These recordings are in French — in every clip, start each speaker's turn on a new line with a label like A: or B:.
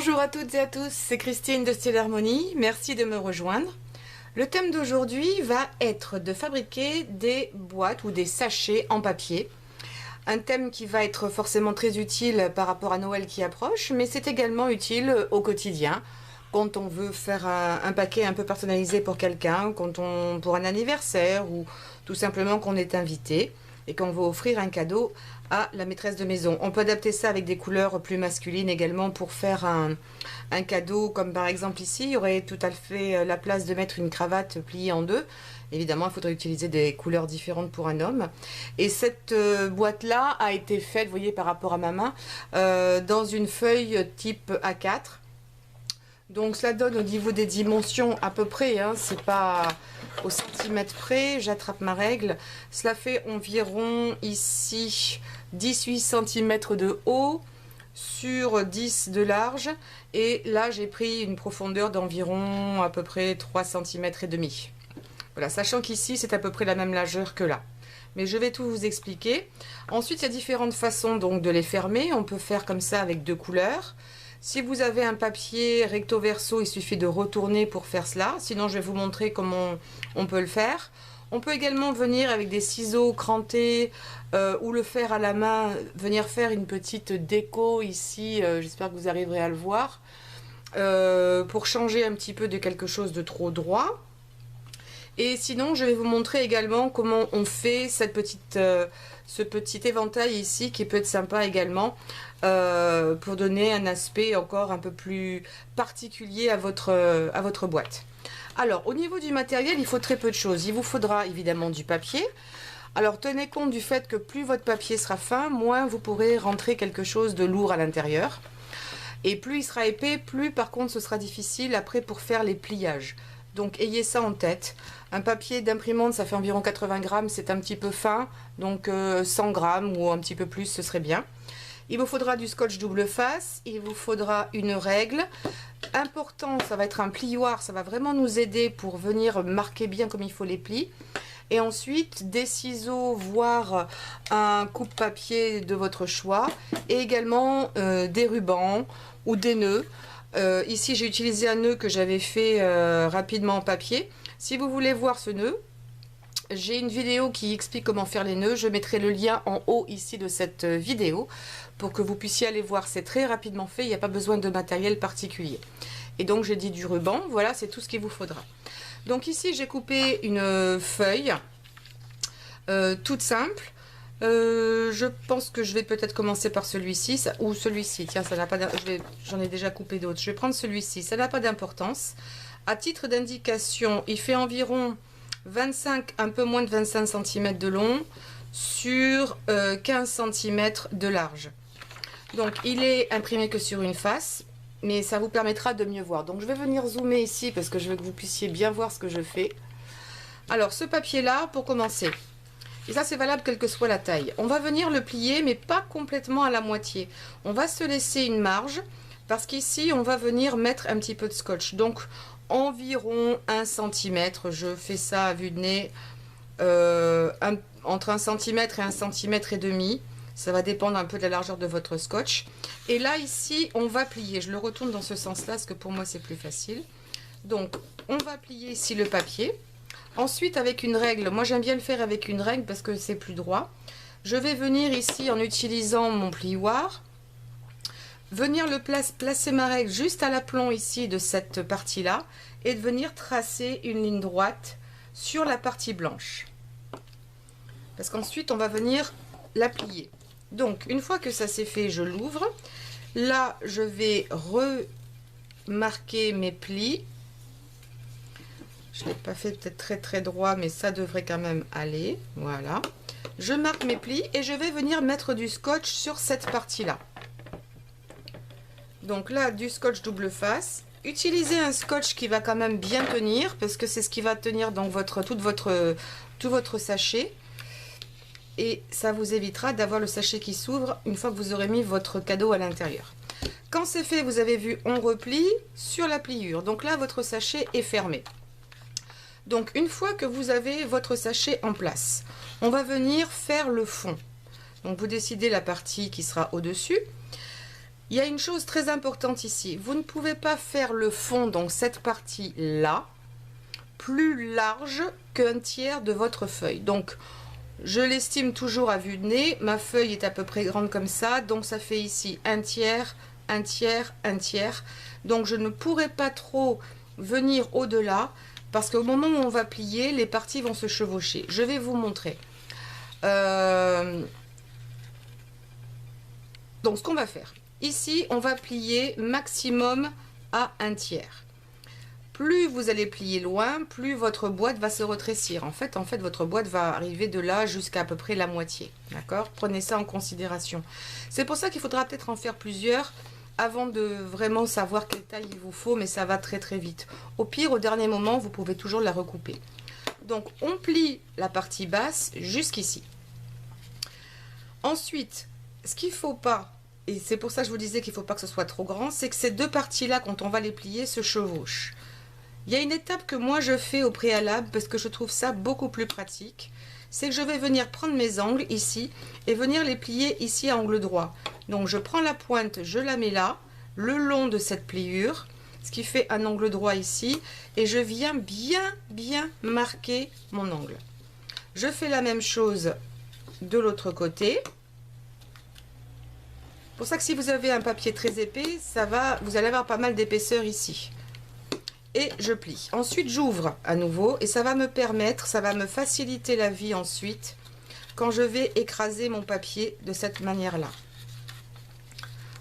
A: Bonjour à toutes et à tous, c'est Christine de Style Harmonie, merci de me rejoindre. Le thème d'aujourd'hui va être de fabriquer des boîtes ou des sachets en papier. Un thème qui va être forcément très utile par rapport à Noël qui approche, mais c'est également utile au quotidien, quand on veut faire un paquet un peu personnalisé pour quelqu'un, pour un anniversaire ou tout simplement qu'on est invité et qu'on veut offrir un cadeau à la maîtresse de maison. On peut adapter ça avec des couleurs plus masculines également pour faire un cadeau, comme par exemple ici, il y aurait tout à fait la place de mettre une cravate pliée en deux. Évidemment, il faudrait utiliser des couleurs différentes pour un homme. Et cette boîte-là a été faite, vous voyez, par rapport à ma main, dans une feuille type A4. Donc cela donne au niveau des dimensions à peu près, hein, c'est pas au centimètre près, j'attrape ma règle. Cela fait environ ici 18 cm de haut sur 10 de large. Et là j'ai pris une profondeur d'environ à peu près 3 cm et demi. Voilà, sachant qu'ici c'est à peu près la même largeur que là. Mais je vais tout vous expliquer. Ensuite il y a différentes façons donc de les fermer. On peut faire comme ça avec deux couleurs. Si vous avez un papier recto verso, il suffit de retourner pour faire cela. Sinon, je vais vous montrer comment on peut le faire. On peut également venir avec des ciseaux crantés ou le faire à la main, venir faire une petite déco ici. J'espère que vous arriverez à le voir. Pour changer un petit peu de quelque chose de trop droit. Et sinon, je vais vous montrer également comment on fait ce petit éventail ici qui peut être sympa également pour donner un aspect encore un peu plus particulier à votre boîte. Alors, au niveau du matériel, il faut très peu de choses. Il vous faudra évidemment du papier. Alors, tenez compte du fait que plus votre papier sera fin, moins vous pourrez rentrer quelque chose de lourd à l'intérieur. Et plus il sera épais, plus par contre ce sera difficile après pour faire les pliages. Donc ayez ça en tête. Un papier d'imprimante, ça fait environ 80 grammes, c'est un petit peu fin. Donc 100 grammes ou un petit peu plus, ce serait bien. Il vous faudra du scotch double face. Il vous faudra une règle. Important, ça va être un plioir. Ça va vraiment nous aider pour venir marquer bien comme il faut les plis. Et ensuite, des ciseaux, voire un coupe-papier de votre choix. Et également des rubans ou des nœuds. Ici j'ai utilisé un nœud que j'avais fait rapidement en papier. Si vous voulez voir ce nœud, j'ai une vidéo qui explique comment faire les nœuds. Je mettrai le lien en haut ici de cette vidéo pour que vous puissiez aller voir. C'est très rapidement fait, il n'y a pas besoin de matériel particulier. Et donc j'ai dit du ruban, voilà, c'est tout ce qu'il vous faudra. Donc ici j'ai coupé une feuille toute simple. Je pense que je vais peut-être commencer par celui-ci ou celui-ci. Tiens, ça n'a pas j'en ai déjà coupé d'autres. Je vais prendre celui-ci, ça n'a pas d'importance. À titre d'indication, il fait environ 25, un peu moins de 25 cm de long sur 15 cm de large. Donc il est imprimé que sur une face, mais ça vous permettra de mieux voir. Donc je vais venir zoomer ici parce que je veux que vous puissiez bien voir ce que je fais. Alors ce papier-là, pour commencer. Et ça c'est valable quelle que soit la taille. On va venir le plier mais pas complètement à la moitié. On va se laisser une marge parce qu'ici on va venir mettre un petit peu de scotch. Donc environ 1 cm. Je fais ça à vue de nez entre 1 cm et 1 cm et demi. Ça va dépendre un peu de la largeur de votre scotch. Et là ici on va plier. Je le retourne dans ce sens là parce que pour moi c'est plus facile. Donc on va plier ici le papier. Ensuite avec une règle, moi j'aime bien le faire avec une règle parce que c'est plus droit. Je vais venir ici en utilisant mon plioir, venir placer ma règle juste à l'aplomb ici de cette partie là et de venir tracer une ligne droite sur la partie blanche. Parce qu'ensuite on va venir la plier. Donc une fois que ça c'est fait, je l'ouvre. Là je vais remarquer mes plis. Je ne l'ai pas fait peut-être très droit, mais ça devrait quand même aller. Voilà. Je marque mes plis et je vais venir mettre du scotch sur cette partie-là. Donc là, du scotch double face. Utilisez un scotch qui va quand même bien tenir, parce que c'est ce qui va tenir dans tout votre sachet. Et ça vous évitera d'avoir le sachet qui s'ouvre une fois que vous aurez mis votre cadeau à l'intérieur. Quand c'est fait, vous avez vu, on replie sur la pliure. Donc là, votre sachet est fermé. Donc une fois que vous avez votre sachet en place, on va venir faire le fond. Donc vous décidez la partie qui sera au-dessus. Il y a une chose très importante ici. Vous ne pouvez pas faire le fond, donc cette partie-là, plus large qu'un tiers de votre feuille. Donc, je l'estime toujours à vue de nez. Ma feuille est à peu près grande comme ça. Donc, ça fait ici un tiers, un tiers, un tiers. Donc, je ne pourrai pas trop venir au-delà parce qu'au moment où on va plier, les parties vont se chevaucher. Je vais vous montrer. Donc, ce qu'on va faire. Ici, on va plier maximum à un tiers. Plus vous allez plier loin, plus votre boîte va se rétrécir. En fait, votre boîte va arriver de là jusqu'à peu près la moitié. D'accord? Prenez ça en considération. C'est pour ça qu'il faudra peut-être en faire plusieurs avant de vraiment savoir quelle taille il vous faut, mais ça va très très vite. Au pire, au dernier moment, vous pouvez toujours la recouper. Donc, on plie la partie basse jusqu'ici. Ensuite, ce qu'il ne faut pas, et c'est pour ça que je vous disais qu'il ne faut pas que ce soit trop grand, c'est que ces deux parties-là, quand on va les plier, se chevauchent. Il y a une étape que moi je fais au préalable parce que je trouve ça beaucoup plus pratique. C'est que je vais venir prendre mes angles ici et venir les plier ici à angle droit. Donc je prends la pointe, je la mets là, le long de cette pliure, ce qui fait un angle droit ici, et je viens bien marquer mon angle. Je fais la même chose de l'autre côté. C'est pour ça que si vous avez un papier très épais, vous allez avoir pas mal d'épaisseur ici. Et je plie. Ensuite, j'ouvre à nouveau et ça va me permettre, ça va me faciliter la vie ensuite quand je vais écraser mon papier de cette manière-là.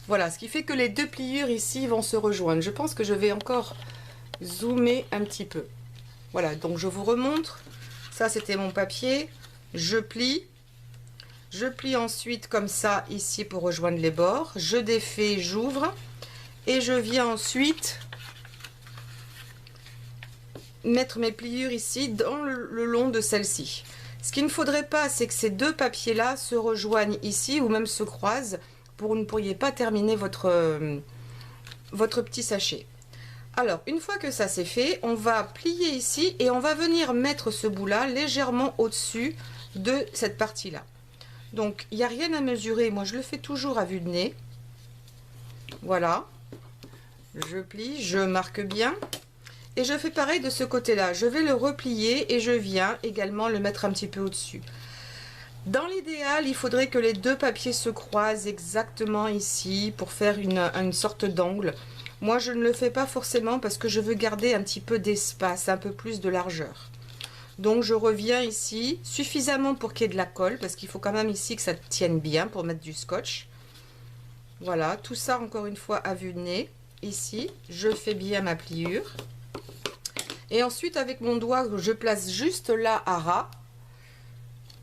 A: Voilà, ce qui fait que les deux pliures ici vont se rejoindre. Je pense que je vais encore zoomer un petit peu. Voilà, donc je vous remontre. Ça, c'était mon papier. Je plie. Je plie ensuite comme ça ici pour rejoindre les bords. Je défais, j'ouvre. Et je viens ensuite mettre mes pliures ici dans le long de celle-ci. Ce qu'il ne faudrait pas, c'est que ces deux papiers-là se rejoignent ici ou même se croisent. Vous ne pourriez pas terminer votre petit sachet. Alors, une fois que ça c'est fait, on va plier ici et on va venir mettre ce bout-là légèrement au-dessus de cette partie-là. Donc, il n'y a rien à mesurer. Moi, je le fais toujours à vue de nez. Voilà. Je plie, je marque bien. Et je fais pareil de ce côté-là. Je vais le replier et je viens également le mettre un petit peu au-dessus. Dans l'idéal, il faudrait que les deux papiers se croisent exactement ici pour faire une sorte d'angle. Moi, je ne le fais pas forcément parce que je veux garder un petit peu d'espace, un peu plus de largeur. Donc, je reviens ici suffisamment pour qu'il y ait de la colle parce qu'il faut quand même ici que ça tienne bien pour mettre du scotch. Voilà, tout ça encore une fois à vue de nez. Ici, je fais bien ma pliure. Et ensuite, avec mon doigt, je place juste là à ras.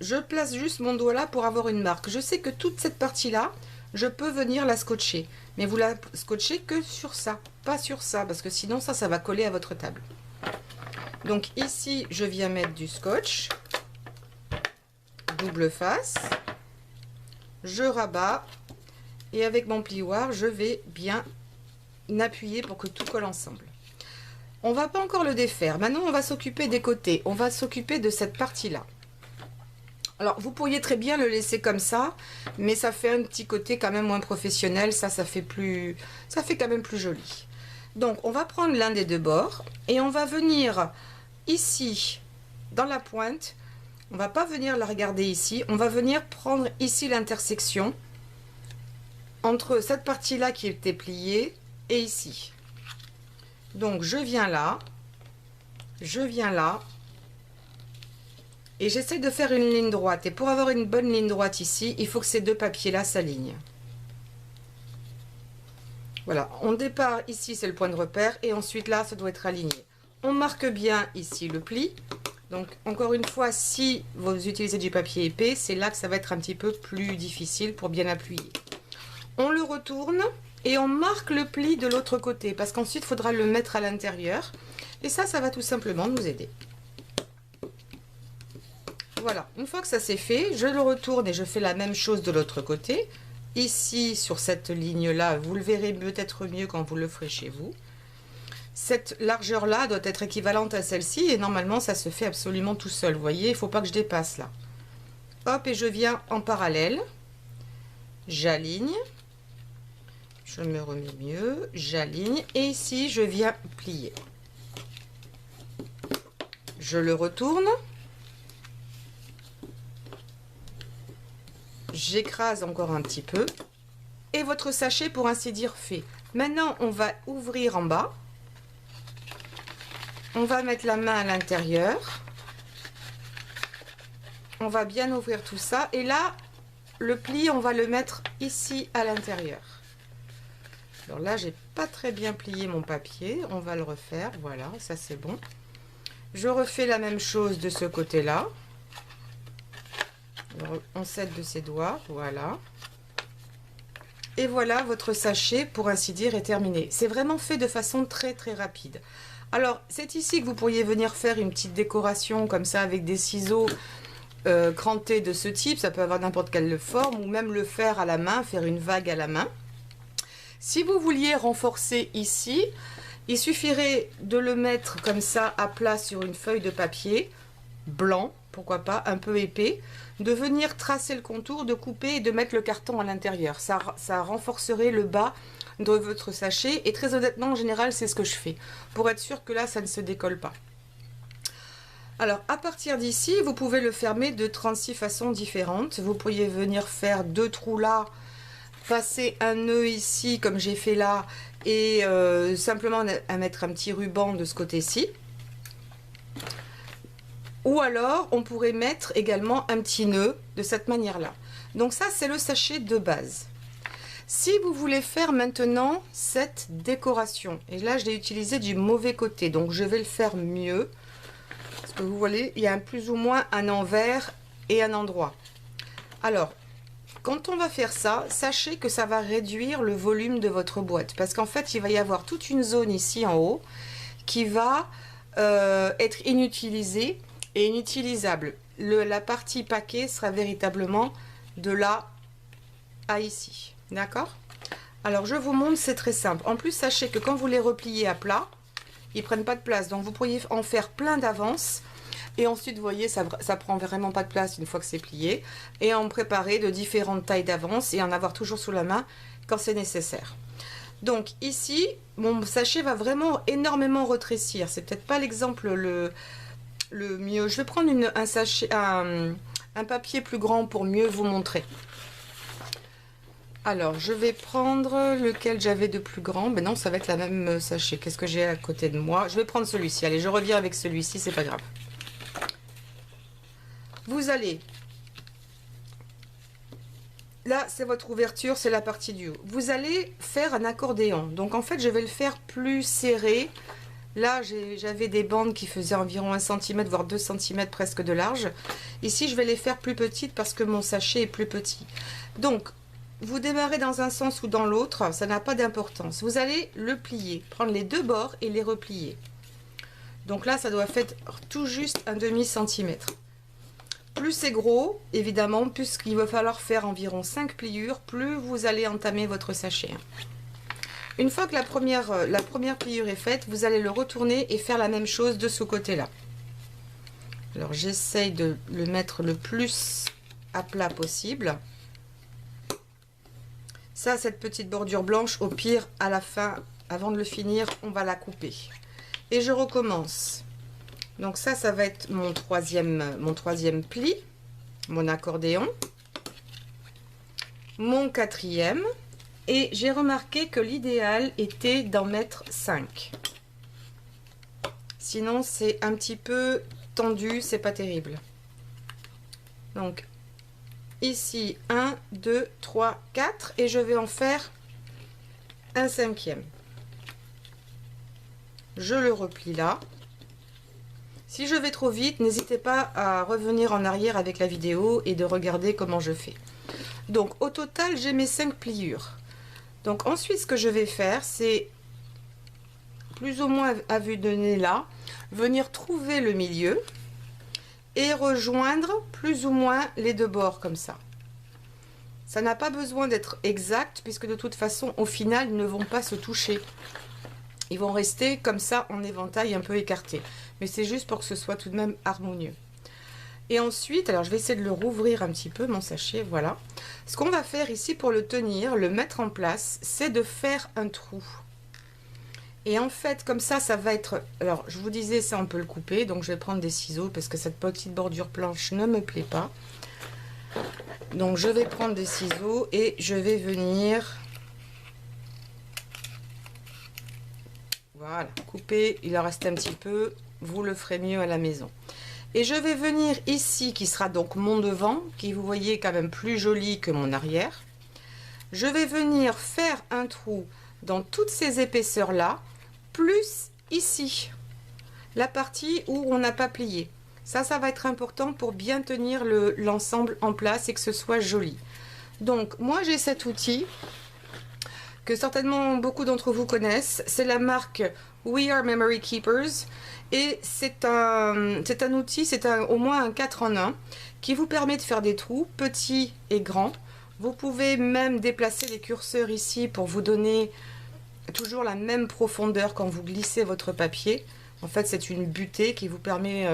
A: Je place juste mon doigt là pour avoir une marque. Je sais que toute cette partie-là, je peux venir la scotcher. Mais vous la scotchez que sur ça, pas sur ça, parce que sinon ça va coller à votre table. Donc ici, je viens mettre du scotch. Double face. Je rabats. Et avec mon plioir, je vais bien appuyer pour que tout colle ensemble. On va pas encore le défaire. Maintenant, on va s'occuper des côtés. On va s'occuper de cette partie-là. Alors, vous pourriez très bien le laisser comme ça, mais ça fait un petit côté quand même moins professionnel. Ça fait quand même plus joli. Donc, on va prendre l'un des deux bords et on va venir ici, dans la pointe. On va pas venir la regarder ici. On va venir prendre ici l'intersection entre cette partie-là qui était pliée et ici. Donc, je viens là, et j'essaie de faire une ligne droite. Et pour avoir une bonne ligne droite ici, il faut que ces deux papiers-là s'alignent. Voilà, on départ ici, c'est le point de repère, et ensuite là, ça doit être aligné. On marque bien ici le pli. Donc, encore une fois, si vous utilisez du papier épais, c'est là que ça va être un petit peu plus difficile pour bien appuyer. On le retourne. Et on marque le pli de l'autre côté parce qu'ensuite il faudra le mettre à l'intérieur et ça va tout simplement nous aider. Voilà, une fois que ça c'est fait, je le retourne et je fais la même chose de l'autre côté. Ici sur cette ligne là, vous le verrez peut-être mieux quand vous le ferez chez vous. Cette largeur là doit être équivalente à celle-ci et normalement ça se fait absolument tout seul. Vous voyez, il ne faut pas que je dépasse là. Hop, et je viens en parallèle, j'aligne. Je me remets mieux, j'aligne et ici je viens plier. Je le retourne. J'écrase encore un petit peu. Et votre sachet, pour ainsi dire, fait. Maintenant, on va ouvrir en bas. On va mettre la main à l'intérieur. On va bien ouvrir tout ça. Et là, le pli, on va le mettre ici à l'intérieur. Alors là, j'ai pas très bien plié mon papier. On va le refaire. Voilà, ça c'est bon. Je refais la même chose de ce côté-là. On s'aide de ses doigts. Voilà. Et voilà, votre sachet, pour ainsi dire, est terminé. C'est vraiment fait de façon très très rapide. Alors, c'est ici que vous pourriez venir faire une petite décoration comme ça avec des ciseaux crantés de ce type. Ça peut avoir n'importe quelle forme ou même le faire à la main, faire une vague à la main. Si vous vouliez renforcer ici, il suffirait de le mettre comme ça à plat sur une feuille de papier blanc, pourquoi pas, un peu épais, de venir tracer le contour, de couper et de mettre le carton à l'intérieur. Ça renforcerait le bas de votre sachet et très honnêtement, en général, c'est ce que je fais pour être sûr que là, ça ne se décolle pas. Alors, à partir d'ici, vous pouvez le fermer de 36 façons différentes. Vous pourriez venir faire 2 trous là, passer un nœud ici, comme j'ai fait là, et simplement à mettre un petit ruban de ce côté-ci. Ou alors, on pourrait mettre également un petit nœud de cette manière-là. Donc ça, c'est le sachet de base. Si vous voulez faire maintenant cette décoration, et là, je l'ai utilisé du mauvais côté, donc je vais le faire mieux. Parce que vous voyez, il y a plus ou moins un envers et un endroit. Alors, quand on va faire ça, sachez que ça va réduire le volume de votre boîte. Parce qu'en fait, il va y avoir toute une zone ici en haut qui va être inutilisée et inutilisable. La partie paquet sera véritablement de là à ici. D'accord? Alors, je vous montre, c'est très simple. En plus, sachez que quand vous les repliez à plat, ils ne prennent pas de place. Donc, vous pourriez en faire plein d'avance. Et ensuite, vous voyez, ça prend vraiment pas de place une fois que c'est plié. Et en préparer de différentes tailles d'avance et en avoir toujours sous la main quand c'est nécessaire. Donc ici, mon sachet va vraiment énormément rétrécir. C'est peut-être pas l'exemple le mieux. Je vais prendre un papier plus grand pour mieux vous montrer. Alors, je vais prendre lequel j'avais de plus grand. Ben non, ça va être la même sachet. Qu'est-ce que j'ai à côté de moi? Je vais prendre celui-ci. Allez, je reviens avec celui-ci, c'est pas grave. Vous allez, là c'est votre ouverture, c'est la partie du haut. Vous allez faire un accordéon. Donc en fait je vais le faire plus serré. Là j'avais des bandes qui faisaient environ 1 cm voire 2 cm presque de large. Ici je vais les faire plus petites parce que mon sachet est plus petit. Donc vous démarrez dans un sens ou dans l'autre, ça n'a pas d'importance. Vous allez le plier, prendre les deux bords et les replier. Donc là ça doit faire tout juste un demi-centimètre. Plus c'est gros, évidemment, plus il va falloir faire environ 5 pliures, plus vous allez entamer votre sachet. Une fois que la première pliure est faite, vous allez le retourner et faire la même chose de ce côté-là. Alors j'essaye de le mettre le plus à plat possible. Ça, cette petite bordure blanche, au pire, à la fin, avant de le finir, on va la couper. Et je recommence. Donc ça va être mon troisième pli, mon accordéon, mon quatrième. Et j'ai remarqué que l'idéal était d'en mettre 5. Sinon, c'est un petit peu tendu, c'est pas terrible. Donc, ici, 1, 2, 3, 4. Et je vais en faire un 5e. Je le replie là. Si je vais trop vite, n'hésitez pas à revenir en arrière avec la vidéo et de regarder comment je fais. Donc au total, j'ai mes 5 pliures. Donc ensuite, ce que je vais faire, c'est plus ou moins à vue de nez là, venir trouver le milieu et rejoindre plus ou moins les deux bords comme ça. Ça n'a pas besoin d'être exact puisque de toute façon, au final, ils ne vont pas se toucher. Ils vont rester comme ça en éventail un peu écartés. Mais c'est juste pour que ce soit tout de même harmonieux. Et ensuite, alors je vais essayer de le rouvrir un petit peu, mon sachet, voilà. Ce qu'on va faire ici pour le tenir, le mettre en place, c'est de faire un trou. Et en fait, comme ça va être... Alors, je vous disais, ça, on peut le couper. Donc, je vais prendre des ciseaux parce que cette petite bordure planche ne me plaît pas. Donc, je vais prendre des ciseaux et je vais venir... Voilà, couper. Il en reste un petit peu. Vous le ferez mieux à la maison. Et je vais venir ici, qui sera donc mon devant, qui vous voyez quand même plus joli que mon arrière. Je vais venir faire un trou dans toutes ces épaisseurs-là, plus ici, la partie où on n'a pas plié. Ça va être important pour bien tenir l'ensemble en place et que ce soit joli. Donc, moi, j'ai cet outil que certainement beaucoup d'entre vous connaissent. C'est la marque We Are Memory Keepers. Et c'est un outil, au moins un 4 en 1 qui vous permet de faire des trous petits et grands. Vous pouvez même déplacer les curseurs ici pour vous donner toujours la même profondeur quand vous glissez votre papier. En fait, c'est une butée qui vous permet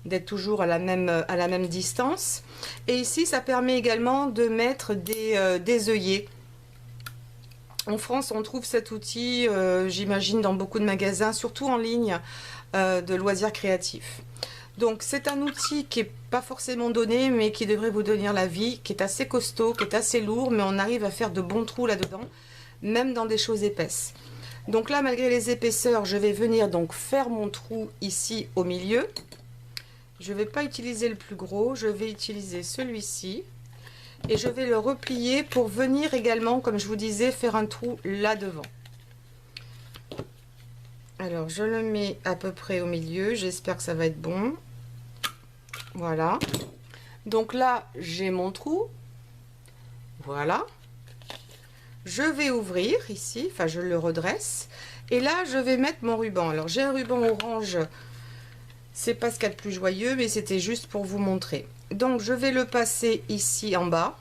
A: d'être toujours à la même distance. Et ici, ça permet également de mettre des œillets. En France, on trouve cet outil, j'imagine, dans beaucoup de magasins, surtout en ligne, de loisirs créatifs. Donc, c'est un outil qui n'est pas forcément donné, mais qui devrait vous donner la vie, qui est assez costaud, qui est assez lourd, mais on arrive à faire de bons trous là-dedans, même dans des choses épaisses. Donc là, malgré les épaisseurs, je vais venir donc faire mon trou ici au milieu. Je ne vais pas utiliser le plus gros, je vais utiliser celui-ci. Et je vais le replier pour venir également, comme je vous disais, faire un trou là devant. Alors, je le mets à peu près au milieu. J'espère que ça va être bon. Voilà. Donc là, j'ai mon trou. Voilà. Je vais ouvrir ici. Enfin, je le redresse. Et là, je vais mettre mon ruban. Alors, j'ai un ruban orange. C'est pas ce qu'il y a de plus joyeux, mais c'était juste pour vous montrer. Donc, je vais le passer ici en bas.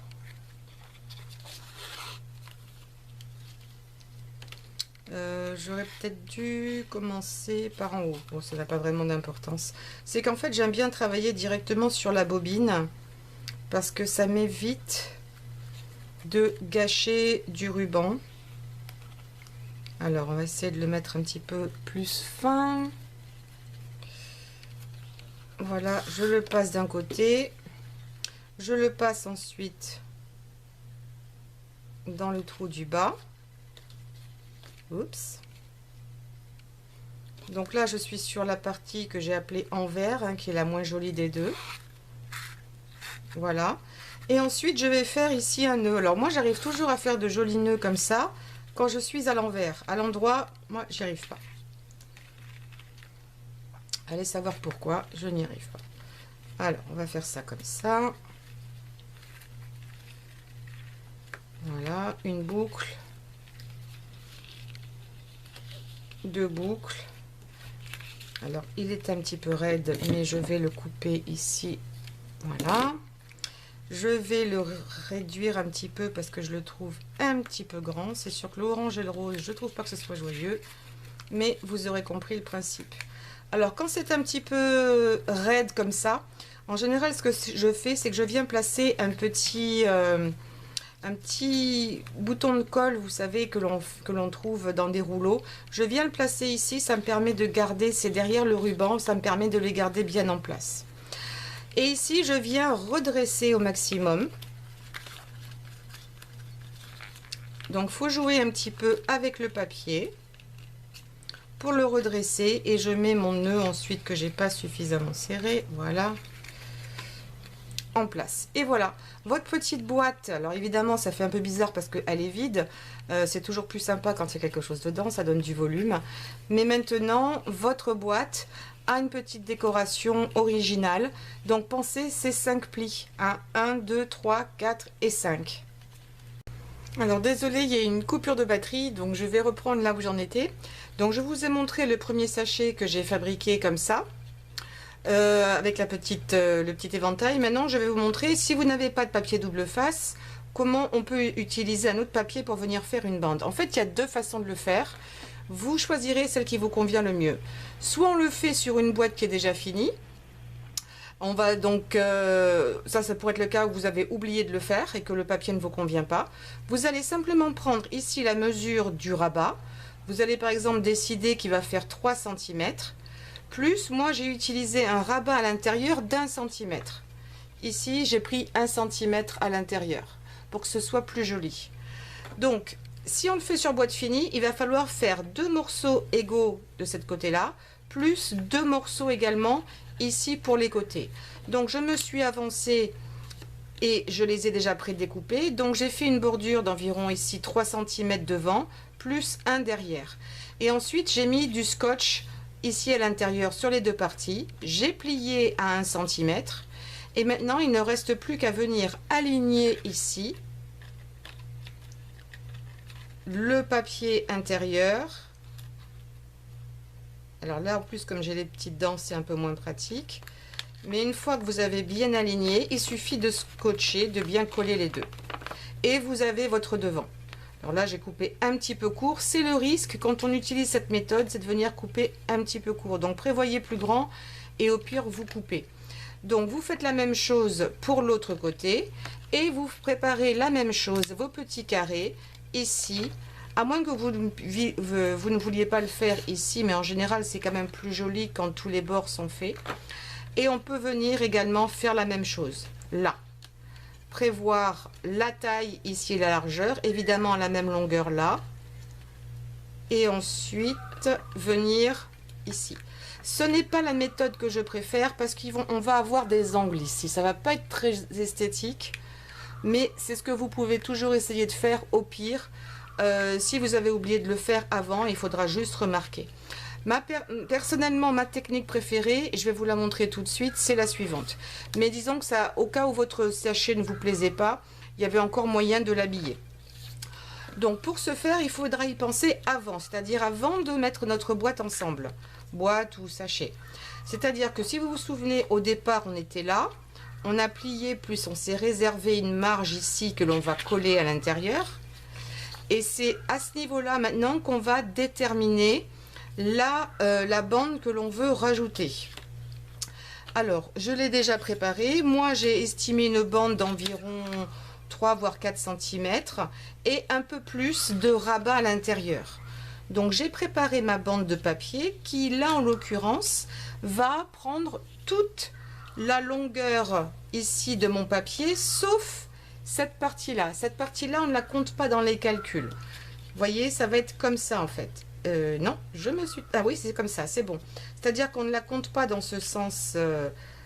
A: J'aurais peut-être dû commencer par en haut. Bon, ça n'a pas vraiment d'importance. C'est qu'en fait, j'aime bien travailler directement sur la bobine parce que ça m'évite de gâcher du ruban. Alors, on va essayer de le mettre un petit peu plus fin. Voilà, je le passe d'un côté. Je le passe ensuite dans le trou du bas. Oups. Donc là, je suis sur la partie que j'ai appelée envers, hein, qui est la moins jolie des deux. Voilà. Et ensuite, je vais faire ici un nœud. Alors moi, j'arrive toujours à faire de jolis nœuds comme ça quand je suis à l'envers. À l'endroit, moi, j'y arrive pas. Allez savoir pourquoi je n'y arrive pas. Alors, on va faire ça comme ça. Voilà, une boucle. Deux boucles. Alors, il est un petit peu raide, mais je vais le couper ici. Voilà. Je vais le réduire un petit peu parce que je le trouve un petit peu grand. C'est sûr que l'orange et le rose, je trouve pas que ce soit joyeux. Mais vous aurez compris le principe. Alors, quand c'est un petit peu raide comme ça, en général, ce que je fais, c'est que je viens placer un petit bouton de colle, vous savez, que l'on trouve dans des rouleaux. Je viens le placer ici, ça me permet de garder, c'est derrière le ruban, ça me permet de les garder bien en place. Et ici, je viens redresser au maximum. Donc, il faut jouer un petit peu avec le papier pour le redresser. Et je mets mon nœud ensuite que j'ai pas suffisamment serré. Voilà. En place. Et voilà, votre petite boîte. Alors évidemment, ça fait un peu bizarre parce qu'elle est vide. C'est toujours plus sympa quand il y a quelque chose dedans, ça donne du volume. Mais maintenant, votre boîte a une petite décoration originale. Donc pensez ces 5 plis. Hein, 1, 2, 3, 4 et 5. Alors désolé, il y a une coupure de batterie, donc je vais reprendre là où j'en étais. Donc je vous ai montré le premier sachet que j'ai fabriqué comme ça. Avec le petit éventail. Maintenant, je vais vous montrer, si vous n'avez pas de papier double face, comment on peut utiliser un autre papier pour venir faire une bande. En fait, il y a deux façons de le faire. Vous choisirez celle qui vous convient le mieux. Soit on le fait sur une boîte qui est déjà finie, On va donc, ça pourrait être le cas où vous avez oublié de le faire et que le papier ne vous convient pas. Vous allez simplement prendre ici la mesure du rabat. Vous allez par exemple décider qu'il va faire 3 cm. Plus, moi j'ai utilisé un rabat à l'intérieur d'1 cm. Ici, j'ai pris 1 cm à l'intérieur pour que ce soit plus joli. Donc, si on le fait sur boîte finie, il va falloir faire 2 morceaux égaux de cette côté-là, plus 2 morceaux également ici pour les côtés. Donc, je me suis avancée et je les ai déjà pré-découpés. Donc, j'ai fait une bordure d'environ ici 3 cm devant, plus 1 derrière. Et ensuite, j'ai mis du scotch ici à l'intérieur sur les deux parties. J'ai plié à 1 cm. Et maintenant, il ne reste plus qu'à venir aligner ici le papier intérieur. Alors là, en plus, comme j'ai les petites dents, c'est un peu moins pratique. Mais une fois que vous avez bien aligné, il suffit de scotcher, de bien coller les deux. Et vous avez votre devant. Alors là, j'ai coupé un petit peu court. C'est le risque quand on utilise cette méthode, c'est de venir couper un petit peu court. Donc prévoyez plus grand et au pire, vous coupez. Donc vous faites la même chose pour l'autre côté et vous préparez la même chose, vos petits carrés ici, à moins que vous ne vouliez pas le faire ici, mais en général c'est quand même plus joli quand tous les bords sont faits. Et on peut venir également faire la même chose là, prévoir la taille ici et la largeur, évidemment à la même longueur là, et ensuite venir ici. Ce n'est pas la méthode que je préfère parce qu'on va avoir des angles ici. Ça va pas être très esthétique, mais c'est ce que vous pouvez toujours essayer de faire au pire. Si vous avez oublié de le faire avant, il faudra juste remarquer. Personnellement, ma technique préférée, et je vais vous la montrer tout de suite, c'est la suivante. Mais disons que ça, au cas où votre sachet ne vous plaisait pas, il y avait encore moyen de l'habiller. Donc pour ce faire, il faudra y penser avant, c'est-à-dire avant de mettre notre boîte ensemble. Boîte ou sachet. C'est-à-dire que si vous vous souvenez, au départ, on était là, on a plié, plus on s'est réservé une marge ici que l'on va coller à l'intérieur. Et c'est à ce niveau-là maintenant qu'on va déterminer la bande que l'on veut rajouter. Alors, je l'ai déjà préparé. Moi, j'ai estimé une bande d'environ 3 voire 4 cm et un peu plus de rabat à l'intérieur. Donc j'ai préparé ma bande de papier qui là en l'occurrence va prendre toute la longueur ici de mon papier sauf cette partie là. Cette partie là on ne la compte pas dans les calculs. Vous voyez, ça va être comme ça en fait. Non, je me suis... Ah oui, c'est comme ça, c'est bon. C'est-à-dire qu'on ne la compte pas dans ce sens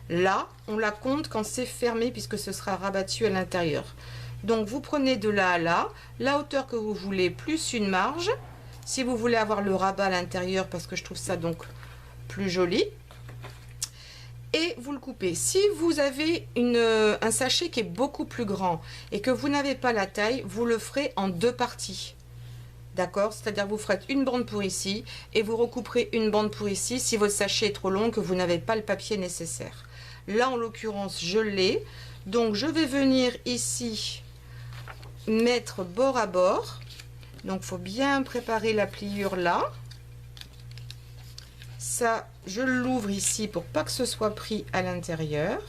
A: là, on la compte quand c'est fermé puisque ce sera rabattu à l'intérieur. Donc vous prenez de là à là, la hauteur que vous voulez plus une marge. Si vous voulez avoir le rabat à l'intérieur, parce que je trouve ça donc plus joli. Et vous le coupez. Si vous avez un sachet qui est beaucoup plus grand et que vous n'avez pas la taille, vous le ferez en 2 parties. D'accord? C'est-à-dire vous ferez une bande pour ici et vous recouperez une bande pour ici si votre sachet est trop long, que vous n'avez pas le papier nécessaire. Là, en l'occurrence, je l'ai. Donc, je vais venir ici mettre bord à bord. Donc, il faut bien préparer la pliure là. Ça, je l'ouvre ici pour pas que ce soit pris à l'intérieur.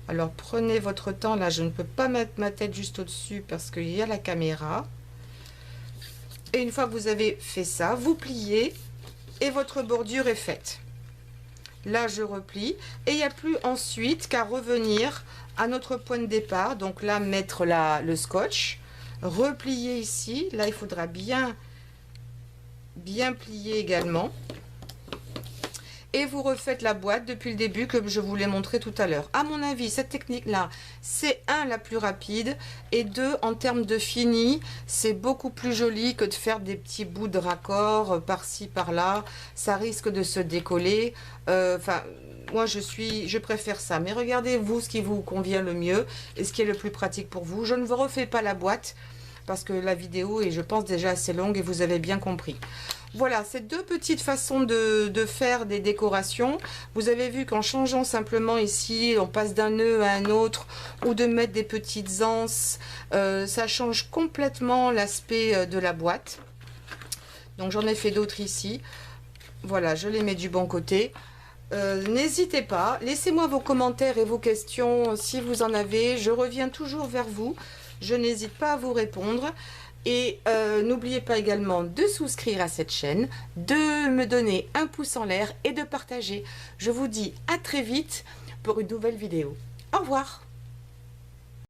A: Alors, prenez votre temps. Là, je ne peux pas mettre ma tête juste au-dessus parce qu'il y a la caméra. Et une fois que vous avez fait ça, vous pliez et votre bordure est faite. Là, je replie et il n'y a plus ensuite qu'à revenir à notre point de départ. Donc là, mettre le scotch, replier ici. Là, il faudra bien plier également. Et vous refaites la boîte depuis le début comme je vous l'ai montré tout à l'heure. À mon avis, cette technique-là, c'est la plus rapide et 2, en termes de fini, c'est beaucoup plus joli que de faire des petits bouts de raccord par-ci, par-là. Ça risque de se décoller. Moi, je préfère ça. Mais regardez, vous, ce qui vous convient le mieux et ce qui est le plus pratique pour vous. Je ne vous refais pas la boîte parce que la vidéo est, je pense, déjà assez longue et vous avez bien compris. Voilà, c'est 2 petites façons de faire des décorations. Vous avez vu qu'en changeant simplement ici, on passe d'un nœud à un autre ou de mettre des petites anses, ça change complètement l'aspect de la boîte. Donc j'en ai fait d'autres ici. Voilà, je les mets du bon côté. N'hésitez pas, laissez-moi vos commentaires et vos questions si vous en avez. Je reviens toujours vers vous. Je n'hésite pas à vous répondre. Et n'oubliez pas également de souscrire à cette chaîne, de me donner un pouce en l'air et de partager. Je vous dis à très vite pour une nouvelle vidéo. Au revoir.